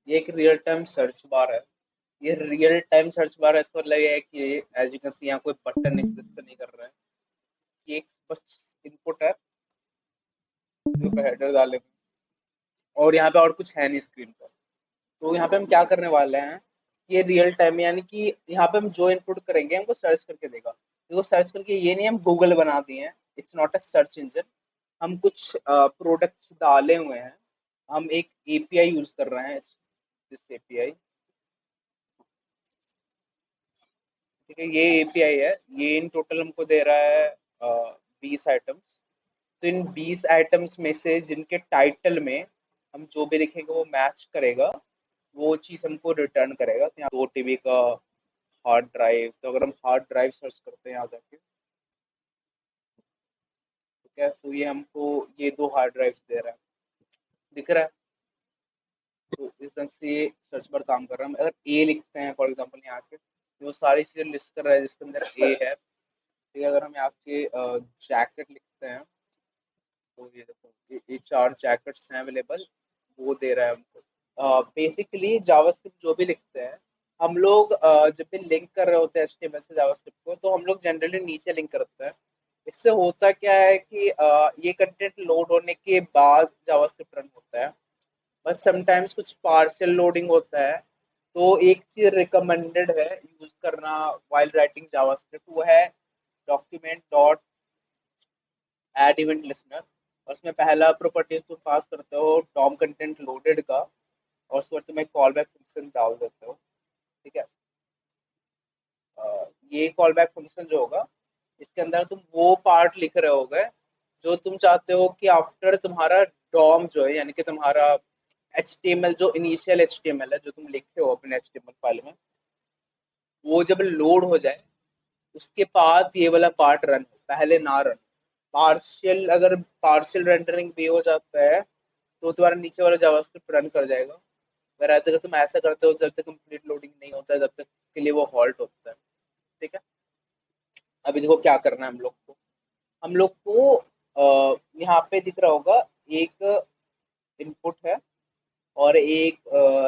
ये एक real time search bar है। ये रियल टाइम सर्च बार है, इसका मतलब ये है कि एज यू कैन सी यहाँ कोई बटन एग्जिस्ट नहीं कर रहा है। ये एक बस इनपुट है जो हेडर डाले और यहाँ पे और कुछ है नहीं स्क्रीन पर। तो यहाँ पे हम क्या करने वाले हैं, ये रियल टाइम यानी कि यहाँ पे हम जो इनपुट करेंगे हमको सर्च करके देगा। देखो सर्च करके ये नहीं हम गूगल बना दिए हैं, it's not a search engine. हम कुछ प्रोडक्ट्स डाले हुए हैं, हम एक एपीआई यूज कर रहे हैं, दिस एपीआई। ठीक है, ये एपीआई है, ये इन टोटल हमको दे रहा है 20 आइटम्स। तो इन 20 आइटम्स में से जिनके टाइटल में हम जो भी लिखेंगे वो मैच करेगा, वो चीज़ हमको रिटर्न करेगा। तो यहाँ 2 टीबी का हार्ड ड्राइव, तो अगर हम हार्ड ड्राइव सर्च करते हैं यहाँ जाके, ठीक है, तो ये हमको ये 2 हार्ड ड्राइव्स दे रहा है, दिख रहा है। तो इस ढंग से ये सर्च पर काम कर रहा है। अगर ए लिखते हैं फॉर एग्जाम्पल यहाँ के, तो वो सारी चीज़ें लिस्ट कर रहा है जिसके अंदर ए है। ठीक है, अगर हम यहाँ के जैकेट लिखते हैं, तो ये देखो ये 4 जैकेट्स हैं अवेलेबल, वो दे रहा है हमको। बेसिकली जावास्क्रिप्ट जो भी लिखते हैं हम लोग, जब भी लिंक कर रहे होते हैं एचटीएमएल से जावास्क्रिप्ट को, तो हम लोग जनरली नीचे लिंक करते हैं। इससे होता क्या है कि ये कंटेंट लोड होने के बाद जावास्क्रिप्ट रन होता है, बट समटाइम्स कुछ पार्शियल लोडिंग होता है। तो एक चीज रिकमेंडेड है यूज करना वाइल राइटिंग जावास्क्रिप्ट, वो है document dot add event listener. और उसमें पहला प्रॉपर्टी तुम पास करते हो डॉम कंटेंट लोडेड का, और उसके बाद तुम एक कॉल बैक फंक्शन डाल देते हो। ठीक है, ये कॉल बैक फंक्शन जो होगा, इसके अंदर तुम वो पार्ट लिख रहे होगे जो तुम चाहते हो कि आफ्टर तुम्हारा डॉम जो है, यानी कि तुम्हारा HTML जो इनिशियल HTML है जो तुम लिखते हो अपने HTML फाइल में, वो जब लोड हो जाए उसके बाद ये वाला पार्ट रन हो, पहले ना रन। पार्शियल, अगर पार्शियल रेंडरिंग भी हो जाता है तो तुम्हारा नीचे वाला जावास्क्रिप्ट रन कर जाएगा। अगर ऐसे, अगर तुम ऐसा करते हो जब तक कंप्लीट लोडिंग नहीं होता है तब तक के लिए वो हॉल्ट होता है। ठीक है, अभी देखो क्या करना है हम लोग को। हम लोग को यहाँ पे दिख रहा होगा एक इनपुट है और एक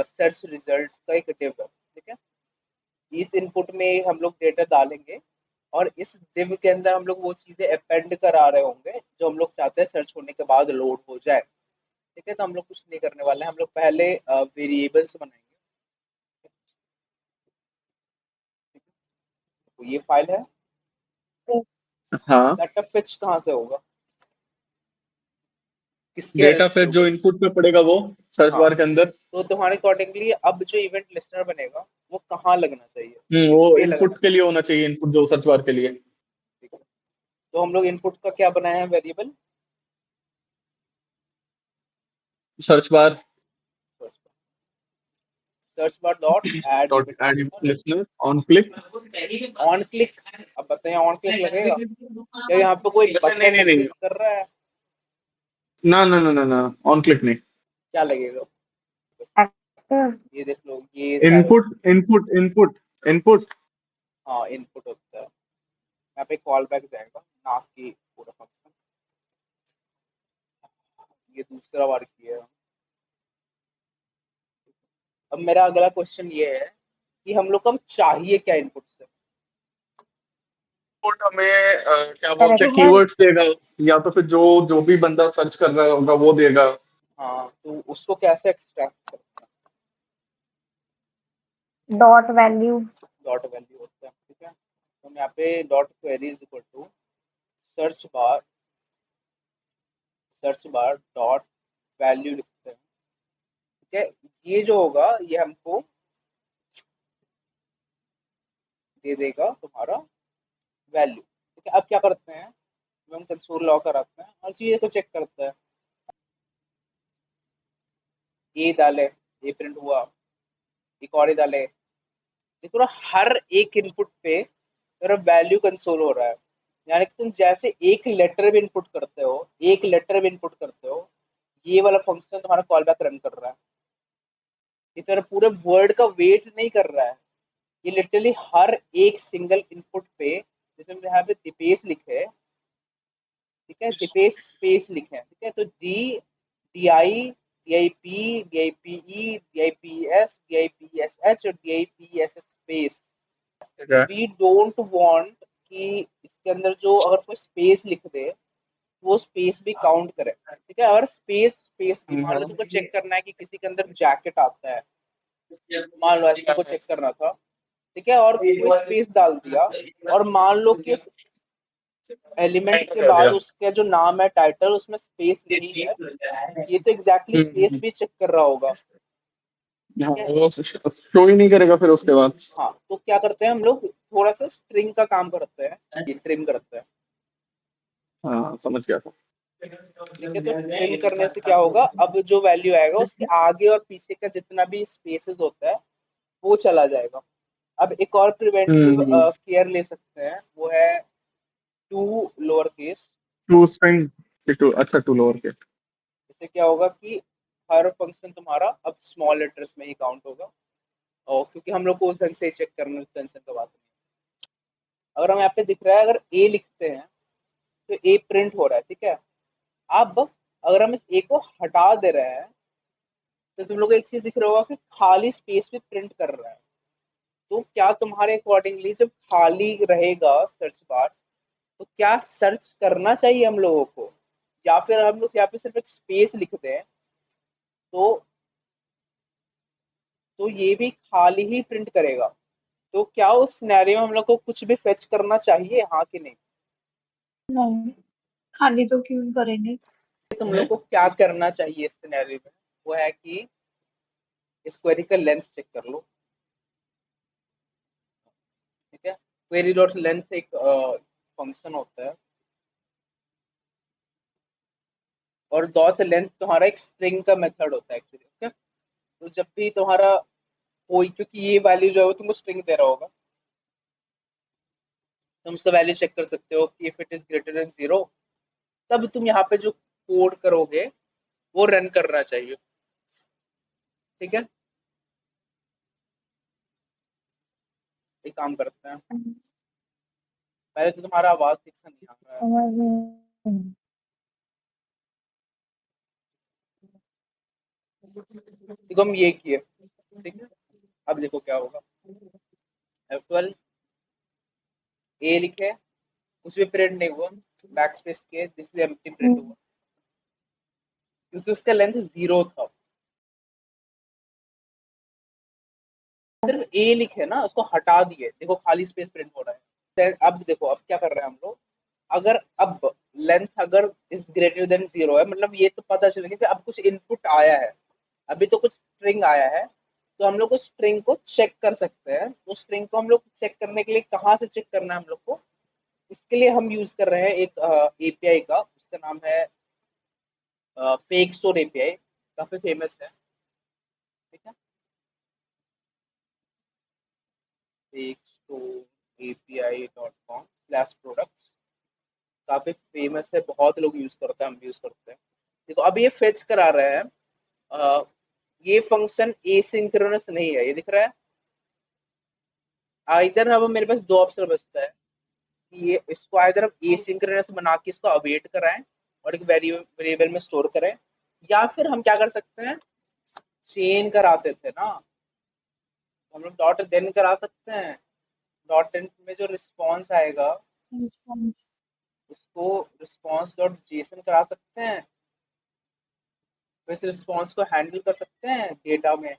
सर्च रिजल्ट्स का एक डिव है। ठीक है, इस इनपुट में हम लोग डेटा डालेंगे और इस डिव के अंदर हम लोग वो चीजें अपेंड करा रहे होंगे जो हम लोग चाहते हैं सर्च होने के बाद लोड हो जाए। ठीक है, तो हम लोग कुछ नहीं करने वाले हैं, हम लोग पहले वेरिएबल्स बनाएंगे। तो ये फाइल है, हाँ, डाटा फेच कहाँ से होगा, किसके हेल्प डेटा से फिर होगा। जो इनपुट पे पड़ेगा वो सर्च हाँ, बार के अंदर। तो तुम्हारे अकॉर्डिंगली अब जो इवेंट लिस्टनर बनेगा वो कहाँ लगना चाहिए, वो किस पे लगना इनपुट के लिए होना चाहिए, इनपुट जो सर्च बार के लिए। चाहिए। तो हम लोग इनपुट का क्या बनाए हैं variable, search bar search bar dot add dot event add listener listener on click. On click. अब बताइए ऑन क्लिक लगेगा क्या, यहाँ पे कोई नहीं बटन नहीं नहीं, एग्जिस्ट कर रहा है, ना ना ना ना ना, ऑन क्लिक नहीं। क्या लगेगा बस। एक्टिव। ये देख लो ये सारे, इनपुट इनपुट इनपुट इनपुट। हाँ इनपुट होता है, यहाँ पे कॉल बैक जाएगा ना कि पूरा फंक्शन। ये दूसरा बार किया है। अब मेरा अगला क्वेश्चन ये है कि हम लोग को हम चाहिए क्या इनपुट से। इनपुट हमें क्या बोलते हैं, करेक्टर। कीवर्ड्स देगा, या तो फिर जो जो भी बंदा सर्च कर रहा होगा वो देगा। हाँ, तो उसको कैसे एक्सट्रैक्ट करते हैं, डॉट वैल्यू। डॉट वैल्यू होता है। ठीक है, तो हम यहाँ पे dot query is equal to search bar, search bar dot value लिखते हैं। ठीक है, ये जो होगा ये हमको दे देगा तुम्हारा वैल्यू। ठीक है, अब क्या करते हैं, हम कंसोल लॉग कराते हैं हर चीज़ को चेक करते हैं। ये डाले, ये प्रिंट हुआ, एक और ये डाले, देखो ना हर एक इनपुट पे मेरा वैल्यू कंसोल हो रहा है। यानी कि तुम जैसे एक लेटर भी इनपुट करते हो, एक लेटर भी इनपुट करते हो, ये वाला फंक्शन तुम्हारा कॉल बैक रन कर रहा है। ये तेरा पूरे वर्ड का वेट नहीं कर रहा है, ये लिटरली हर एक सिंगल इनपुट पे, जैसे मैंने यहाँ पे दीपेश लिखे है, ठीक है, दीपेश स्पेस लिखे हैं, ठीक है, तो D D I DIP, DIPE, DIPS, DIPSH और DIPS स्पेस। ठीक है। वी डोंट वांट कि इसके अंदर जो अगर कोई स्पेस लिख दे वो स्पेस भी काउंट करे। ठीक है, अगर स्पेस भी मान लो तुमको चेक करना है कि किसी के अंदर जैकेट आता है, मान लो ऐसे तुमको चेक करना था, ठीक है, और कोई स्पेस डाल दिया और मान लो कि उस एलिमेंट के कर बाद दिया। उसका जो नाम है टाइटल उसमें स्पेस नहीं है, ये तो एग्जैक्टली स्पेस भी चेक कर रहा होगा। हाँ, ठीक है, वो शो ही नहीं करेगा फिर उसके बाद। हाँ, तो क्या करते हैं हम लोग, थोड़ा सा स्ट्रिंग का काम करते हैं, ये ट्रिम करते हैं। हाँ, समझ गया था। ठीक है, तो ट्रिम करने से क्या होगा, अब जो वैल्यू आएगा उसके आगे और पीछे का जितना भी स्पेसेस होता है वो चला जाएगा। अब एक और प्रिवेंटिव हम्म। केयर ले सकते हैं, वो है to lower case. To string to, अच्छा, टू लोअर के। इससे क्या होगा कि हर फंक्शन तुम्हारा अब स्मॉल लेटर्स में ही काउंट होगा, और क्योंकि हम लोग को उस ढंग से चेक करने टेंशन का बात नहीं। अगर हम यहाँ पे दिख रहा है, अगर ए लिखते हैं तो ए प्रिंट हो रहा है। ठीक है, अब अगर हम इस ए को हटा दे रहे हैं तो तुम लोग को एक चीज दिख रहा होगा कि खाली स्पेस भी प्रिंट कर रहा है। तो क्या तुम्हारे अकॉर्डिंगली जब खाली रहेगा सर्च बार, तो क्या सर्च करना चाहिए हम लोगों को, या फिर हम लोग यहाँ पे सिर्फ एक स्पेस लिख दें तो ये भी खाली ही प्रिंट करेगा। तो क्या उस सिनेरियो में हम लोग को कुछ भी फेच करना चाहिए, हाँ कि नहीं? नहीं, खाली तो क्यों करेंगे। तुम लोग को क्या करना चाहिए इस सिनेरियो में, वो है कि इस क्वेरी का लेंथ चेक कर लो। ठीक है, क्वेरी डॉट लेंथ एक फंक्शन होता है, और डॉट लेंथ तुम्हारा एक स्ट्रिंग का मेथड होता है एक्चुअली। ठीक है, तो जब भी तुम्हारा कोई, क्योंकि ये वैल्यू जो है वो तुमको स्ट्रिंग दे रहा होगा, तुम उसका वैल्यू चेक कर सकते हो कि if it is greater than 0, तब तुम यहाँ पे जो कोड करोगे वो रन करना चाहिए। ठीक है, एक काम करते हैं, पहले तो तुम्हारा आवाज ठीक से नहीं आ रहा है। समझ नहीं। देखो हम ये किए, ठीक है, अब देखो क्या होगा। F12 ए लिखे, उसमें प्रिंट नहीं हुआ, बैक स्पेस के दिस इज एम्प्टी प्रिंट हुआ, क्योंकि उसका लेंथ 0 था। सिर्फ ए लिखे ना, उसको हटा दिए, देखो खाली स्पेस प्रिंट हो रहा है। अब देखो अब क्या कर रहे हैं हम लोग, अगर अब लेंथ अगर इज ग्रेटर देन 0 है, मतलब ये तो पता चल गया कि अब कुछ इनपुट आया है, अभी तो कुछ स्ट्रिंग आया है, तो हम लोग उस स्ट्रिंग को चेक कर सकते हैं। उस स्ट्रिंग को हम लोग चेक करने के लिए कहाँ से चेक करना है हम लोग को, इसके लिए हम यूज कर रहे हैं एक एपीआई का, उसका नाम है फेक स्टोर एपीआई, काफी फेमस है। ठीक है, फेक स्टोर एपीआई .com/products, काफी फेमस है, बहुत लोग यूज करते हैं, हम भी यूज करते हैं। देखो अब ये फेच करा रहे हैं, अ, ये फंक्शन एसिंक्रोनस नहीं है, ये दिख रहा है। इधर अब मेरे पास दो ऑप्शन बचता है कि ये इसको इधर हम एसिंक्रोनस बना के इसको अवेट कराएं और एक वेरिएबल में स्टोर करें, या फिर हम क्या कर सकते हैं, चेन कराते थे ना, हम लोग डॉट देन करा सकते हैं। डॉट देन में जो रिस्पॉन्स आएगा रिस्पॉन्स। उसको रिस्पॉन्स डॉट जेसन करा सकते हैं, तो इस रिस्पॉन्स को हैंडल कर सकते हैं डेटा में।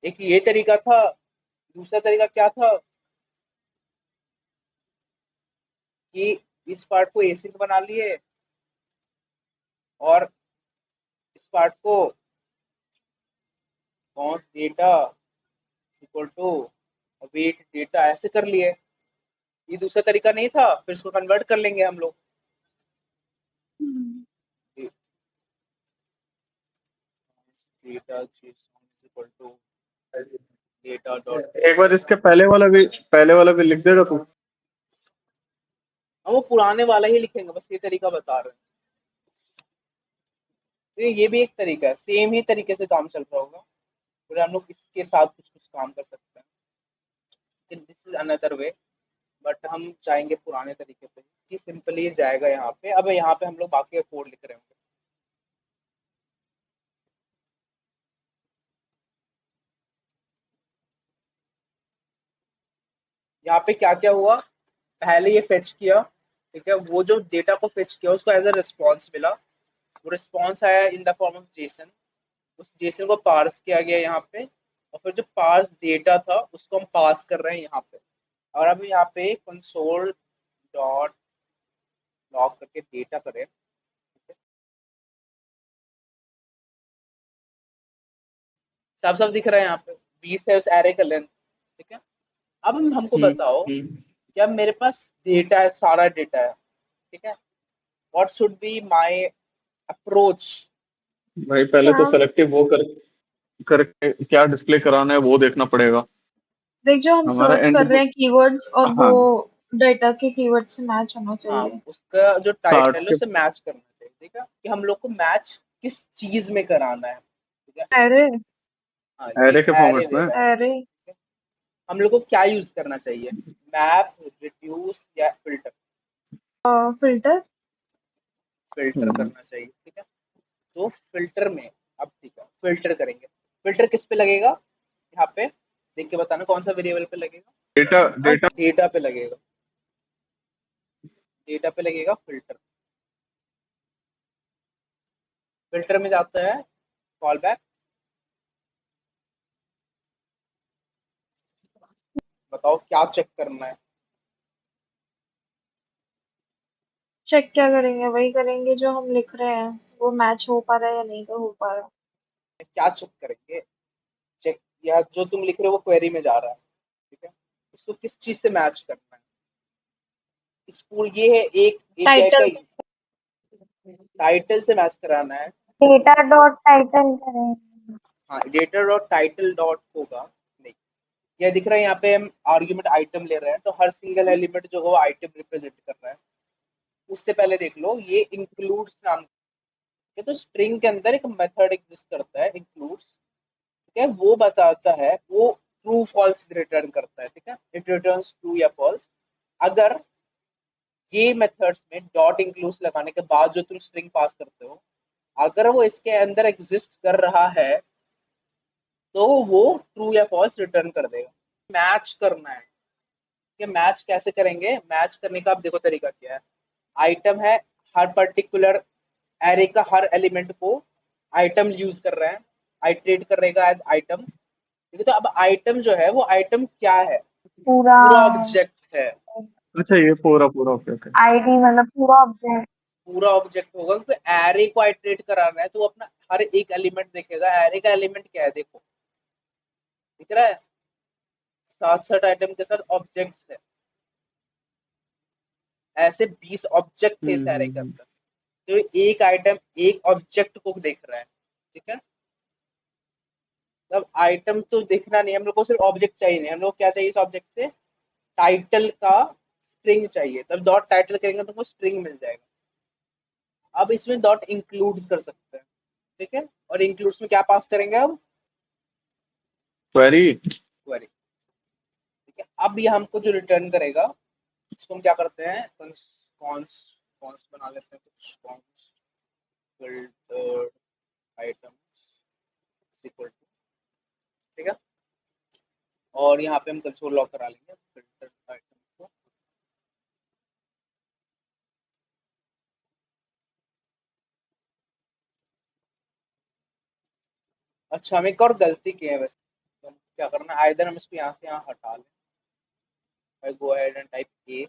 एक ये तरीका था, दूसरा तरीका क्या था कि इस पार्ट को एसिड बना लिए और इस पार्ट को const data equal to wait data ऐसे कर लिए। ये दूसरा तरीका नहीं था, फिर इसको कन्वर्ट कर लेंगे हम लोग। Data equal to data dot, एक बार इसके पहले वाला भी लिख देगा तू। हम वो पुराने वाला ही लिखेंगे, बस ये तरीका बता रहे हैं। तो ये भी एक तरीका है, सेम ही तरीके से काम चल रहा होगा, फिर हम लोग इसके साथ कुछ कुछ काम कर सकते हैं। This is another way, but हम जाएंगे पुराने तरीके पे। कि सिंपली जाएगा यहाँ पे। अब यहाँ पे हम लोग बाकी का कोड लिख रहे होंगे। यहाँ पे क्या क्या हुआ, पहले ये फेच किया, ठीक है, वो जो डेटा को फेच किया उसको एज अ रिस्पॉन्स मिला, वो रिस्पॉन्स आया in the form of Jason, उस जेसन को पार्स किया गया यहाँ पे, और फिर जो पार्स डेटा था उसको हम पास कर रहे हैं यहाँ पे। और अब यहाँ पे कंसोल डॉट लॉग करके डेटा करें, साफ साफ दिख रहा है यहाँ पे 20 है उस एरे का लेंथ, ठीक है। अब हमको बताओ हम्म। कि अब मेरे पास डेटा है, सारा डेटा है, ठीक है, what should be my approach. भाई पहले तो क्या सेलेक्टिव वो करके क्या डिस्प्ले कराना है वो देखना पड़ेगा। देख, जो हम हमारा सर्च एंड। कर रहे हैं कीवर्ड्स, और वो हाँ। डेटा के कीवर्ड से मैच होना हाँ, चाहिए। उसका जो टाइटल कार्ड है के। उससे मैच करना चाहिए, ठीक है, कि हम लोग को मैच किस चीज में कराना है, ठीक है। अरे हाँ, ये एरे के एरे फॉर्मेट दे में। रहा है, अरे ठीक है? हम लोग को क्या यूज करना चाहिए, मैप, रिड्यूस या फिल्टर। फिल्टर। फिल्टर हम्म। करना चाहिए, ठीक है। तो फिल्टर में, अब ठीक है, फिल्टर करेंगे। फिल्टर किस पे लगेगा, यहाँ पे देख के बताना कौन सा वेरिएबल पे लगेगा। Data data. डेटा पे लगेगा, डेटा पे लगेगा फिल्टर। फिल्टर में जाता है कॉल बैक। बताओ क्या चेक करना है, चेक क्या करेंगे? वही करेंगे जो हम लिख रहे हैं, वो मैच हो पा रहा है या नहीं तो हो पा रहा। क्या चेक करेंगे, चेक, या जो तुम लिख रहे हो वो क्वेरी में जा रहा है, ठीक है, उसको किस चीज से मैच करना है। स्कूल ये है, एक एपीआई का टाइटल। टाइटल से मैच कराना है। डेटा डॉट टाइटल करेंगे। हाँ, डेटा डॉट टाइटल डॉट होगा, नहीं, यह दिख रहा है यहाँ पे हम आर्ग्यूमेंट आइटम ले रहे हैं, तो हर सिंगल एलिमेंट जो है वो आइटम रिप्रेजेंट कर रहा है। उससे पहले देख लो, ये इंक्लूड्स नाम के, तो स्ट्रिंग के अंदर एक मेथड एग्जिस्ट करता है इंक्लूड्स, ठीक है, वो बताता है, वो ट्रू फॉल्स रिटर्न करता है, ठीक है, इट रिटर्न्स ट्रू या फॉल्स। अगर ये मेथड्स में डॉट इंक्लूड्स लगाने के बाद जो तुम स्ट्रिंग पास करते हो, अगर वो इसके अंदर एग्जिस्ट कर रहा है तो वो ट्रू या फॉल्स रिटर्न कर देगा। मैच करना है कि मैच कैसे करेंगे, मैच करने का आप देखो तरीका क्या है। आइटम है, हर पर्टिकुलर एरे का हर एलिमेंट को आइटम यूज कर रहे हैं, आइटरेट करेगा एज आइटम, ठीक है। तो अब आइटम जो है वो आइटम क्या है, पूरा पूरा ऑब्जेक्ट है, अच्छा ये पूरा पूरा ओके ओके। आईडी मतलब पूरा ऑब्जेक्ट। पूरा ऑब्जेक्ट होगा, क्योंकि एरे को आइटरेट कराना है तो वो अपना हर एक एलिमेंट देखेगा। एरे का एलिमेंट क्या है, देखो दिख रहा है, 67 आइटम के साथ ऑब्जेक्ट्स है, ऐसे 20 ऑब्जेक्ट थे इस एरे के हम्म। अंदर। तो एक आइटम एक ऑब्जेक्ट को देख रहा है, ठीक है। अब आइटम तो दिखना नहीं, हम लोग को सिर्फ ऑब्जेक्ट चाहिए, नहीं हम लोग क्या चाहिए इस ऑब्जेक्ट से, टाइटल का स्ट्रिंग चाहिए। तब डॉट टाइटल करेंगे तो वो स्ट्रिंग मिल जाएगा। अब इसमें डॉट इंक्लूड्स कर सकते हैं, ठीक है, और इंक्लूड्स में क्या पास करेंगे अब, क्वेरी। क्वेरी, ठीक है। अब ये हमको जो रिटर्न करेगा उसको हम क्या करते हैं, कॉन्स कॉन्स बना लेते हैं कुछ, const filter items equal to, ठीक है, और यहाँ पे हम कंसोल लॉग करा लेंगे फिल्टर आइटम को। अच्छा, हम एक और गलती की है वैसे, तो हम क्या करना है, आइदर हम इसको यहाँ से यहाँ हटा लें, go ahead and type A,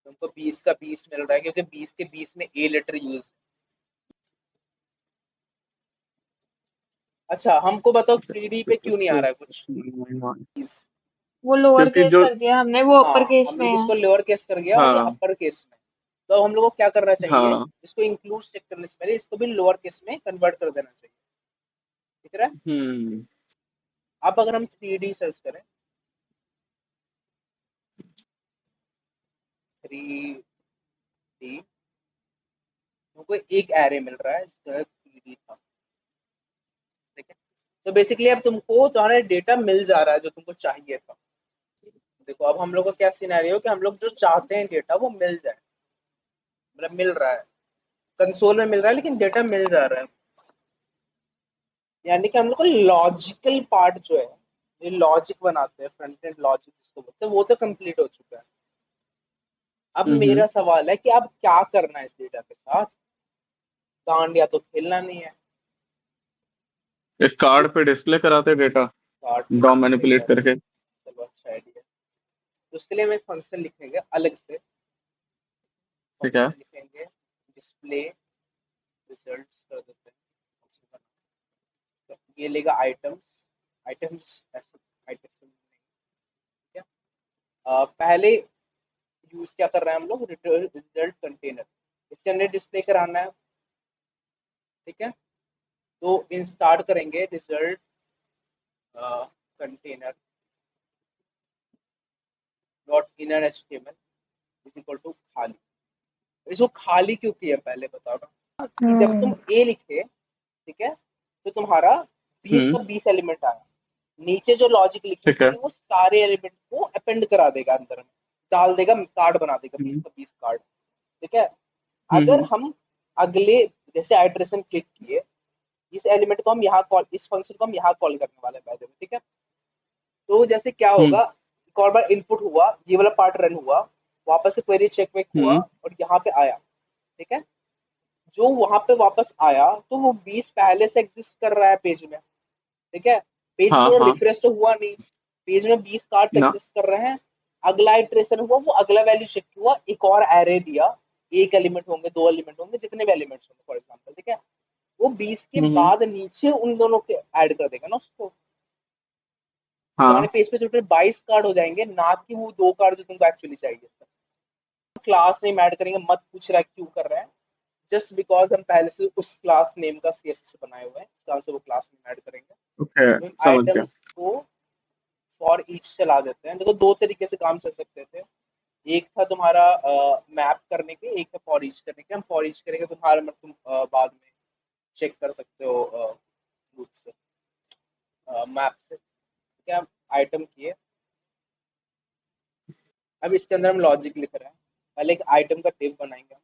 तुमको 20 का 20 मिल रहा है क्योंकि 20 के 20 में ए लेटर यूज। अच्छा, हमको बताओ 3D पे क्यों नहीं आ रहा है कुछ, प्लीज। वो लोअर क्योंकि केस जो। कर दिया हमने, वो हाँ, अपर केस हम में लोग है। इसको लोअर केस कर गया और ये हाँ अपर केस में। तो हम लोग को क्या करना चाहिए, हाँ। इसको इंक्लूड चेक करने से पहले इसको भी लोअर केस में कन्वर्ट कर देना चाहिए, ठीक है। हम्म। अब अगर हम 3D सर्च करें, 3D, हमको एक एरे मिल रहा है इसका 3D था, ठीक है। तो बेसिकली अब तुमको तुम्हारा डेटा मिल जा रहा है जो तुमको चाहिए था, देखो अब हम लोग का क्या सिनेरियो कि हम लोग जो चाहते हैं डेटा वो मिल जाए, मतलब मिल रहा है, कंसोल में मिल रहा है लेकिन डेटा मिल जा रहा है। यानी कि हम लोग को लॉजिकल पार्ट जो है, ये लॉजिक बनाते हैं, फ्रंट एंड लॉजिक जिसको बोलते हैं, वो तो कंप्लीट हो चुका है। अब मेरा सवाल है कि अब क्या करना है इस डेटा के साथ। गांड या तो खेलना नहीं है, एक कार्ड पे डिस्प्ले कराते डेटा कार्ड डॉम मैनिपुलेट करके। चलो अच्छा आइडिया। उसके लिए हम एक फंक्शन लिखेंगे अलग से, ठीक है। फंक्शन लिखेंगे डिस्प्ले रिजल्ट्स कर देते हैं। तो ये लेगा आइटम्स, आइटम्स आइटम्स ठीक है। पहले यूज क्या कर रहे हैं हम लोग, रिजल्ट कंटेनर, इसके अंदर डिस्प्ले कराना है। ठीक है, तो इन स्टार्ट करेंगे result container dot inner HTML is equal to खाली। इसको खाली क्यों किया पहले बताओ ना, कि जब तुम ए लिखे, ठीक है, तो तुम्हारा 20 का 20 एलिमेंट आया, नीचे जो लॉजिक ठीक है। लिखेंगे वो सारे एलिमेंट को अपेंड करा देगा, अंदर में डाल देगा, कार्ड बना देगा 20 का 20 कार्ड। ठीक है, अगर हम अगले जैसे आइटरेशन क्लिक किए, इस एलिमेंट को हम यहाँ कॉल, इस फंक्शन को हम यहाँ कॉल करने वाले हैं। ठीक है, तो जैसे क्या होगा, एक और बार इनपुट हुआ, ये वाला पार्ट रन हुआ, वापस से क्वेरी चेक वेक हुआ और यहाँ पे आया। ठीक है, जो वहां पे वापस आया तो वो 20 पहले से एग्जिस्ट कर रहा है पेज में। ठीक है, पेज हाँ पूरा हाँ रिफ्रेश तो हुआ नहीं, पेज में 20 कार्ड्स ना। एग्जिस्ट कर रहे हैं। अगला इटरेशन हुआ, वो अगला वैल्यू शिफ्ट हुआ, एक और एरे दिया, एक एलिमेंट होंगे, दो एलिमेंट होंगे, जितने भी एलिमेंट्स होंगे फॉर एग्जांपल। ठीक है, वो 20 के बाद नीचे उन दोनों के ऐड कर देगा ना उसको, तुम्हारे हाँ पेज पे टोटल 22 कार्ड हो जाएंगे, ना कि वो 2 कार्ड जो तुमको एक्चुअली चाहिए। क्लास नेम ऐड करेंगे, मत पूछ रहा है क्यों कर रहे हैं, जस्ट बिकॉज हम पहले से उस क्लास नेम का सीएसएस बनाए हुए हैं, इस कारण से वो क्लास नेम ऐड करेंगे। ओके तो इन समझ गया। आइटम्स को फॉर ईच चला देते हैं। देखो दो तरीके से काम चल सकते थे, एक था तुम्हारा मैप करने के, एक था फॉर ईच करने के। हम फॉर ईच करेंगे, तुम्हारा मतलब तुम बाद में चेक कर सकते हो रूट से, मैप से। ठीक है, आइटम किए, अब इसके अंदर हम लॉजिक लिख रहे हैं। पहले एक आइटम का टेब बनाएंगे हम,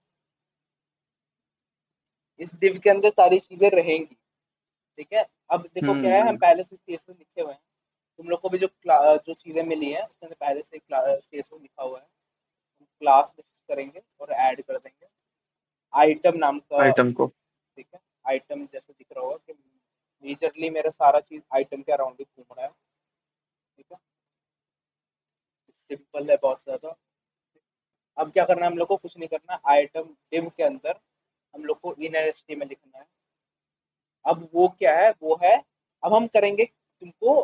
इस div के अंदर सारी चीजें रहेंगी। ठीक है, अब देखो क्या है, हम पहले से सीएसएस लिखे हुए हैं, तुम लोग को भी जो जो चीजें मिली हैं उसके अंदर पहले से सीएसएस लिखा हुआ है, क्लास लिस्ट करेंगे और ऐड कर देंगे आइटम नाम का। आइटम को। ठीक है, आइटम जैसे दिख रहा होगा कि मेजरली मेरा सारा चीज आइटम के अराउंड ही घूम रहा है। ठीक है, सिंपल है बहुत ज्यादा। अब क्या करना है हम लोग को, कुछ नहीं करना, आइटम div के अंदर हम लोग को इनर एचटीएमएल लिखना है। अब वो क्या है, वो है, अब हम करेंगे तुमको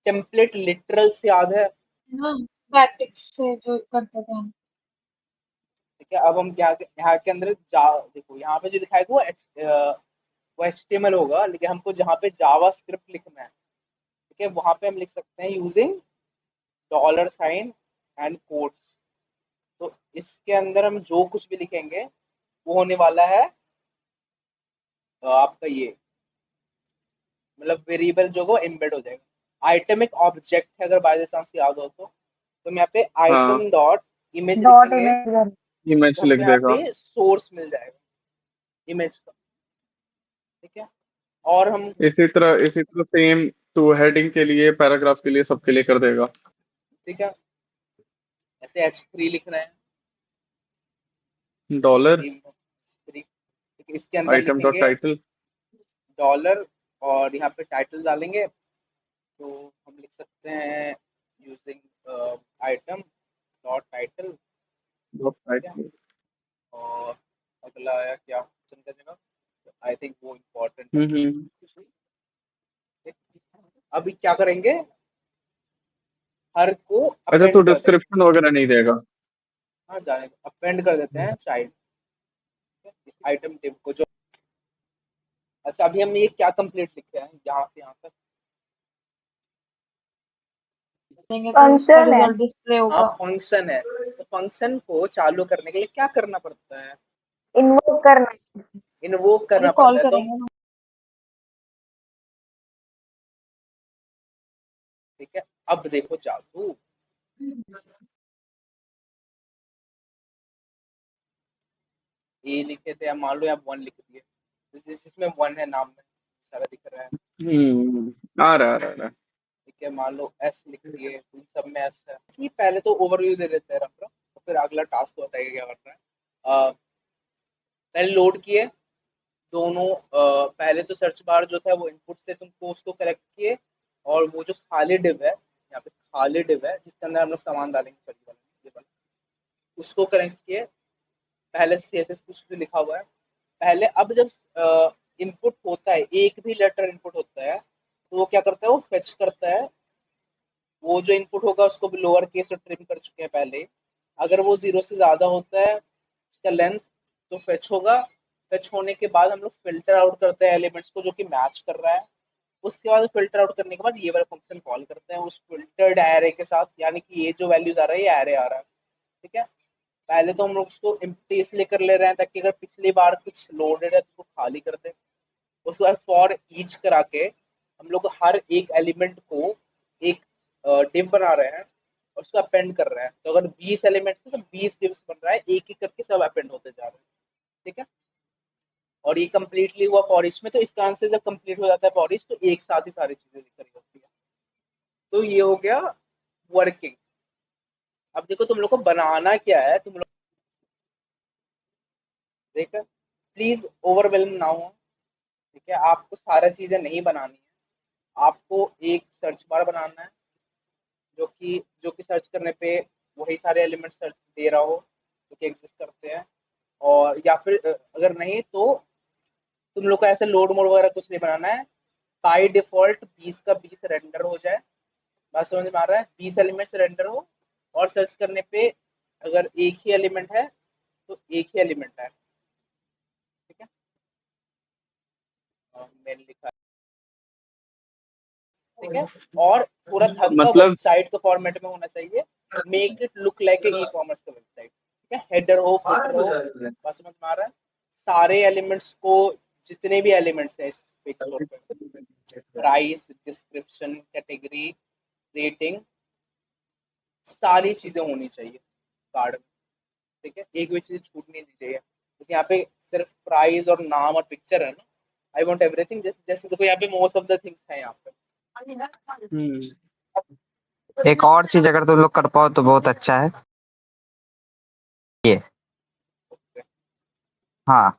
टेम्पलेट लिटरल से याद है। हाँ, बैटिक्स से जो करते थे हम। ठीक है, अब हम क्या यहाँ के अंदर देखो यहाँ पे जो लिखा है वो एचटीएमएल होगा, लेकिन हमको जहाँ पे जावा स्क्रिप्ट लिखना है, ठीक है, वहां पे हम लिख सकते हैं using dollar sign and codes. तो इसके अंदर हम जो कुछ भी लिखेंगे वो होने वाला है आपका ये, मतलब वेरिएबल जो वो एम्बेड हो जाएगा। आइटम एक ऑब्जेक्ट है, अगर बाय चांस याद हो तो हम यहाँ पे हाँ आइटम डॉट इमेज डॉट लिखेंगे, इमेज। इमेज तो हमको लिख यहाँ देगा। पे सोर्स मिल जाएगा इमेज का। ठीक है, और हम इसी तरह सेम टू हेडिंग के लिए, पैराग्राफ के लिए, सबके लिए कर देगा। ठीक है, ऐसे H3 लिख रहे हैं, डॉलर H3, इसके अंदर आइटम डॉट लिखेंगे टाइटल। डॉलर और यहाँ पे टाइटल डालेंगे, तो हम लिख सकते हैं using item dot title. Dot ठीक है, टाइटल। और अगला आया क्या ऑप्शन का जगह, आई थिंक वो इम्पोर्टेंट है। हम्म। अभी क्या करेंगे, हर को अच्छा, अपेंड तो कर देंगे। डिस्क्रिप्शन वगैरह नहीं देगा? हाँ जाने, अपेंड कर देते हैं चाइल्ड इस आइटम टेब को जो। अच्छा, अभी हम ये क्या कंप्लीट लिखे हैं यहाँ से यहाँ तक, देंगे तो उसका फंक्शन है। रिजल्ट डिस्प्ले हाँ होगा। फंक्शन है, तो फंक्शन को चालू करने के लिए क्या करना पड़ता है, इन्वोक करना। इन्वोक ये करना कॉल पड़ता है। तो करेंगे हम। ठीक है, अब देखो जादू। ए लिखे थे, अब मान लो यहाँ 1 लिख दिए, इसमें 1 है नाम में, सारा दिख रहा है। आ रहा। ठीक है, मान लो एस लिख दिए, इन सब में एस है। कि पहले तो ओवरव्यू दे देते हैं रफ, तो फिर अगला टास्क बताइए क्या करना है। पहले लोड किए दोनों, पहले तो सर्च बार जो था वो इनपुट से तुमको उसको कलेक्ट किए, और वो जो खाली डिव है, यहाँ पे खाली डिव है जिसके अंदर हम लोग सामान डालेंगे, ये वाला, उसको कनेक्ट किए। पहले CSS कुछ भी लिखा हुआ है पहले। अब जब इनपुट होता है, एक भी लेटर इनपुट होता है, तो वो क्या करता है, वो फेच करता है। वो जो इनपुट होगा उसको भी लोअर केस में ट्रिम कर चुके हैं पहले। अगर वो 0 से ज़्यादा होता है उसका लेंथ, तो फेच होगा। फेच होने के बाद हम लोग फिल्टर आउट करते हैं एलिमेंट्स को जो कि मैच कर रहा है। उसके बाद फिल्टर आउट करने के बाद ये वाला फंक्शन कॉल करते हैं उस फिल्टर्ड एरे के साथ, यानी कि ये जो वैल्यूज आ रहा है ये एरे आ रहा है। ठीक है, पहले तो हम लोग उसको एम्प्टी इसलिए कर ले रहे हैं ताकि अगर पिछली बार कुछ लोडेड है तो उसको खाली कर दे। उसके बाद फॉर ईच करा के हम लोग हर एक एलिमेंट को एक डिव बना रहे हैं और उसको अपेंड कर रहे हैं। तो अगर 20 एलिमेंट्स हैं तो 20 डिव्स बन रहा है, एक एक करके सब अपेंड होते जा रहे हैं। ठीक है, और ये कंप्लीटली हुआ फॉर ईच में। तो इसका आंसर जब कंप्लीट हो जाता है फॉर ईच, तो एक साथ ही सारी चीजें दिख रही होती है। तो ये हो गया वर्किंग। अब देखो तुम लोग को बनाना क्या है, तुम लोग देखो, प्लीज ओवरवेलम ना हो। ठीक है, आपको सारा चीजें नहीं बनानी है, आपको एक सर्च बार बनाना है जो कि सर्च करने पे वही सारे एलिमेंट सर्च दे रहा हो जो कि एग्जिस्ट करते हैं। और या फिर अगर नहीं तो तुम लोग को ऐसे लोड मोड वगैरह कुछ नहीं बनाना है। बाई डिफॉल्ट 20 का 20 रेंडर हो जाए, बस समझ में आ रहा है। 20 एलिमेंट्स रेंडर हो और सर्च करने पे अगर एक ही एलिमेंट है तो एक ही एलिमेंट है। ठीक है, मैंने लिखा है। ठीक है, और थोड़ा धक्का मतलब वेबसाइट का फॉर्मेट में होना चाहिए। Make it look like a e-commerce का वेबसाइट। ठीक है, हेडर हो, फुटर हो, बस समझ में आ रहा है। सारे एलिमेंट्स को, जितने भी एलिमेंट्स हैं इस पेज स्टोर पे, प्राइस, डिस्क्रिप्शन, कैटेगरी, रेटिंग, सारी चीजें होनी चाहिए कार्ड में। ठीक है, एक भी चीज छूट नहीं दी चाहिए। जैसे यहाँ पे सिर्फ प्राइस और नाम और पिक्चर है ना, आई वांट एवरीथिंग। जैसे देखो यहाँ पे मोस्ट ऑफ द थिंग्स है यहाँ पे। एक और चीज अगर तुम लोग कर पाओ तो बहुत अच्छा है ये। हाँ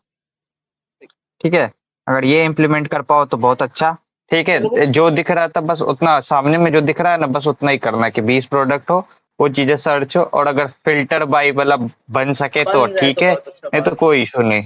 ठीक है, अगर ये इम्प्लीमेंट कर पाओ तो बहुत अच्छा। ठीक है, जो दिख रहा था बस उतना, सामने में जो दिख रहा है ना बस उतना ही करना है कि 20 प्रोडक्ट हो, वो चीजें सर्च हो, और अगर फिल्टर बाय वाला बन सके तो बन जाए ठीक तो है, बहुत अच्छा नहीं बात तो कोई इशू नहीं।